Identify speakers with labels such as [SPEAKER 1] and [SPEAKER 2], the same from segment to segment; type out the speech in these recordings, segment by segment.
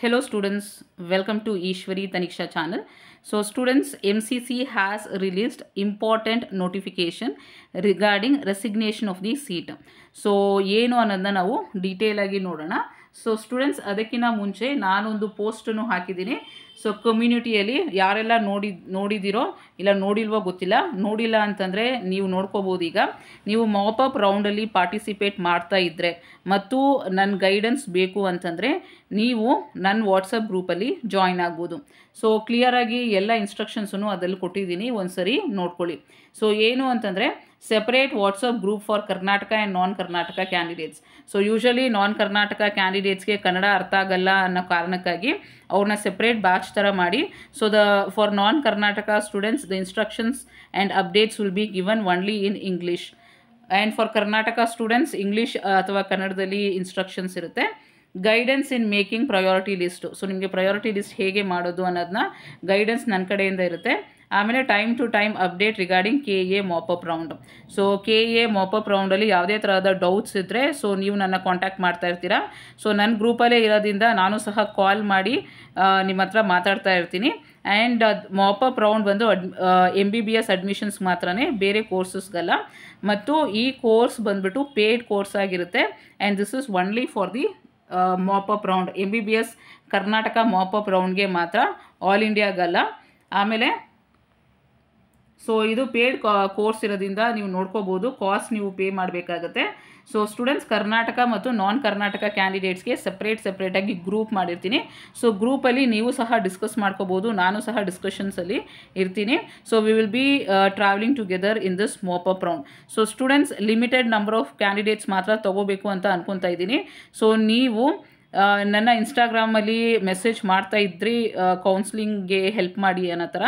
[SPEAKER 1] Hello students, welcome to Ishwari Taniksha channel. So students, MCC has released important notification regarding resignation of the seat. So ಏನು ಅನ್ನೋದನ್ನ ನಾವು detail ಆಗಿ ನೋಡೋಣ. So students, ಅದಕ್ಕಿಂತ ಮುಂಚೆ ನಾನೊಂದು ಪೋಸ್ಟನ್ನು ಹಾಕಿದ್ದೀನಿ. ಸೊ ಕಮ್ಯುನಿಟಿಯಲ್ಲಿ ಯಾರೆಲ್ಲ ನೋಡಿದಿರೋ ಇಲ್ಲ ನೋಡಿಲ್ವೋ ಗೊತ್ತಿಲ್ಲ. ನೋಡಿಲ್ಲ ಅಂತಂದರೆ ನೀವು ನೋಡ್ಕೋಬೋದು. ಈಗ ನೀವು ಮಾಪಪ್ ರೌಂಡಲ್ಲಿ ಪಾರ್ಟಿಸಿಪೇಟ್ ಮಾಡ್ತಾ ಇದ್ದರೆ ಮತ್ತು ನನ್ನ ಗೈಡೆನ್ಸ್ ಬೇಕು ಅಂತಂದರೆ ನೀವು ನನ್ನ ವಾಟ್ಸಪ್ ಗ್ರೂಪಲ್ಲಿ ಜಾಯಿನ್ ಆಗ್ಬೋದು. ಸೊ ಕ್ಲಿಯರಾಗಿ ಎಲ್ಲ ಇನ್ಸ್ಟ್ರಕ್ಷನ್ಸನ್ನು ಅದರಲ್ಲಿ ಕೊಟ್ಟಿದ್ದೀನಿ, ಒಂದು ಸರಿ ನೋಡ್ಕೊಳ್ಳಿ. ಸೊ ಏನು ಅಂತಂದರೆ separate WhatsApp group for Karnataka and non Karnataka candidates. So usually non Karnataka ಕ್ಯಾಂಡಿಡೇಟ್ಸ್ಗೆ ಕನ್ನಡ ಅರ್ಥ ಆಗಲ್ಲ ಅನ್ನೋ ಕಾರಣಕ್ಕಾಗಿ ಅವ್ರನ್ನ ಸೆಪ್ರೇಟ್ ಬ್ಯಾಚ್ ಥರ ಮಾಡಿ. So for non Karnataka students the instructions and updates will be given only in English. And for Karnataka students English ಅಥವಾ ಕನ್ನಡದಲ್ಲಿ ಇನ್ಸ್ಟ್ರಕ್ಷನ್ಸ್ ಇರುತ್ತೆ. Guidance in making priority list. So ನಿಮಗೆ ಪ್ರಯಾರಿಟಿ ಲಿಸ್ಟ್ ಹೇಗೆ ಮಾಡೋದು ಅನ್ನೋದನ್ನ ಗೈಡೆನ್ಸ್ ನನ್ನ ಕಡೆಯಿಂದ ಇರುತ್ತೆ. ಆಮೇಲೆ time to time update regarding KA mop up round. So KA mop up ರೌಂಡಲ್ಲಿ ಯಾವುದೇ ಥರದ ಡೌಟ್ಸ್ ಇದ್ದರೆ ಸೊ ನೀವು ನನ್ನ ಕಾಂಟ್ಯಾಕ್ಟ್ ಮಾಡ್ತಾ ಇರ್ತೀರಾ. ಸೊ ನನ್ನ ಗ್ರೂಪಲ್ಲೇ ಇರೋದ್ರಿಂದ ನಾನು ಸಹ ಕಾಲ್ ಮಾಡಿ ನಿಮ್ಮ ಹತ್ರ ಮಾತಾಡ್ತಾ ಇರ್ತೀನಿ. ಆ್ಯಂಡ್ ಮಾಪಪ್ ರೌಂಡ್ ಬಂದು MBBS ಅಡ್ಮಿಷನ್ಸ್ ಮಾತ್ರನೇ, ಬೇರೆ ಕೋರ್ಸಸ್ಗಲ್ಲ. ಮತ್ತು ಈ ಕೋರ್ಸ್ ಬಂದುಬಿಟ್ಟು ಪೇಯ್ಡ್ ಕೋರ್ಸ್ ಆಗಿರುತ್ತೆ. And this is only for the mop up round. MBBS Karnataka mop up ರೌಂಡ್ಗೆ ಮಾತ್ರ, ಆಲ್ ಇಂಡಿಯಾಗಲ್ಲ. ಆಮೇಲೆ ಸೊ ಇದು ಪೇಯ್ಡ್ ಕೋರ್ಸ್ ಇರೋದ್ರಿಂದ ನೀವು ನೋಡ್ಕೋಬೋದು, ಕಾಸ್ಟ್ ನೀವು ಪೇ ಮಾಡಬೇಕಾಗತ್ತೆ. ಸೊ ಸ್ಟೂಡೆಂಟ್ಸ್, ಕರ್ನಾಟಕ ಮತ್ತು ನಾನ್ ಕರ್ನಾಟಕ ಕ್ಯಾಂಡಿಡೇಟ್ಸ್ಗೆ ಸಪ್ರೇಟಾಗಿ ಗ್ರೂಪ್ ಮಾಡಿರ್ತೀನಿ. ಸೊ ಗ್ರೂಪಲ್ಲಿ ನೀವು ಸಹ ಡಿಸ್ಕಸ್ ಮಾಡ್ಕೋಬೋದು, ನಾನು ಸಹ ಡಿಸ್ಕಷನ್ಸಲ್ಲಿ ಇರ್ತೀನಿ. So we will be travelling together in this mop-up round. So students, limited number of candidates ಮಾತ್ರ ತೊಗೋಬೇಕು ಅಂತ ಅನ್ಕೊತಾ ಇದ್ದೀನಿ. ಸೊ ನೀವು ನನ್ನ ಇನ್ಸ್ಟಾಗ್ರಾಮಲ್ಲಿ ಮೆಸೇಜ್ ಮಾಡ್ತಾ ಇದ್ರಿ ಕೌನ್ಸ್ಲಿಂಗ್ಗೆ ಹೆಲ್ಪ್ ಮಾಡಿ ಅನ್ನೋ ಥರ.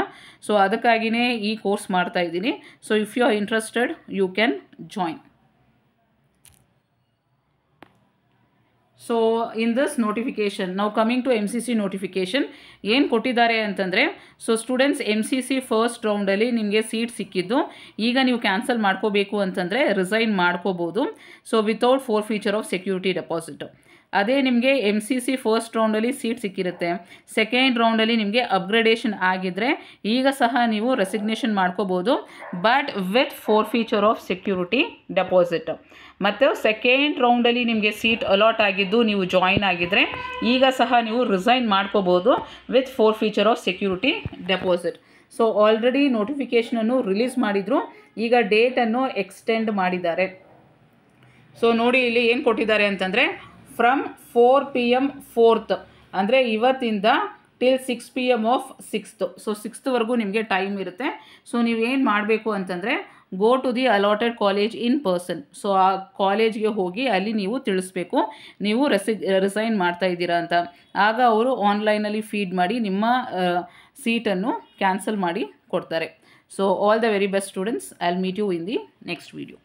[SPEAKER 1] ಸೊ ಅದಕ್ಕಾಗಿಯೇ ಈ ಕೋರ್ಸ್ ಮಾಡ್ತಾ ಇದ್ದೀನಿ. So if you are interested you can join. So in this notification, ನಾವು ಕಮಿಂಗ್ ಟು MCC ನೋಟಿಫಿಕೇಷನ್ ಏನು ಕೊಟ್ಟಿದ್ದಾರೆ ಅಂತಂದರೆ, ಸೊ ಸ್ಟೂಡೆಂಟ್ಸ್, MCC ಫಸ್ಟ್ ರೌಂಡಲ್ಲಿ ನಿಮಗೆ ಸೀಟ್ ಸಿಕ್ಕಿದ್ದು. ಈಗ ನೀವು ಕ್ಯಾನ್ಸಲ್ ಮಾಡ್ಕೋಬೇಕು ಅಂತಂದರೆ ರಿಸೈನ್ ಮಾಡ್ಕೋಬೋದು. So without forfeiture of security deposit. ಅದೇ ನಿಮಗೆ MCC ಫಸ್ಟ್ ರೌಂಡಲ್ಲಿ ಸೀಟ್ ಸಿಕ್ಕಿರುತ್ತೆ, ಸೆಕೆಂಡ್ ರೌಂಡಲ್ಲಿ ನಿಮಗೆ ಅಪ್ಗ್ರೇಡೇಷನ್ ಆಗಿದ್ದರೆ ಈಗ ಸಹ ನೀವು ರೆಸಿಗ್ನೇಷನ್ ಮಾಡ್ಕೋಬೋದು, but with forfeiture of security deposit. ಮತ್ತು ಸೆಕೆಂಡ್ ರೌಂಡಲ್ಲಿ ನಿಮಗೆ ಸೀಟ್ ಅಲಾಟ್ ಆಗಿದ್ದು ನೀವು ಜಾಯಿನ್ ಆಗಿದ್ದರೆ ಈಗ ಸಹ ನೀವು ರಿಸೈನ್ ಮಾಡ್ಕೋಬೋದು with forfeiture of security deposit. So already ನೋಟಿಫಿಕೇಷನನ್ನು ರಿಲೀಸ್ ಮಾಡಿದರು, ಈಗ ಡೇಟನ್ನು ಎಕ್ಸ್ಟೆಂಡ್ ಮಾಡಿದ್ದಾರೆ. ಸೊ ನೋಡಿ ಇಲ್ಲಿ ಏನು ಕೊಟ್ಟಿದ್ದಾರೆ ಅಂತಂದರೆ, ಫ್ರಮ್ 4 PM 4th ಅಂದರೆ ಇವತ್ತಿಂದ till 6 PM of 6th. So 6th ನಿಮಗೆ ಟೈಮ್ ಇರುತ್ತೆ. ಸೊ ನೀವೇನು ಮಾಡಬೇಕು ಅಂತಂದರೆ, go to the allotted college in person. So ಆ ಕಾಲೇಜ್ಗೆ ಹೋಗಿ ಅಲ್ಲಿ ನೀವು ತಿಳಿಸ್ಬೇಕು ನೀವು ರಿಸೈನ್ ಮಾಡ್ತಾ ಇದ್ದೀರಾ ಅಂತ. ಆಗ ಅವರು ಆನ್ಲೈನಲ್ಲಿ ಫೀಡ್ ಮಾಡಿ ನಿಮ್ಮ ಸೀಟನ್ನು ಕ್ಯಾನ್ಸಲ್ ಮಾಡಿ ಕೊಡ್ತಾರೆ. So all the very best students. I will meet you in the next video.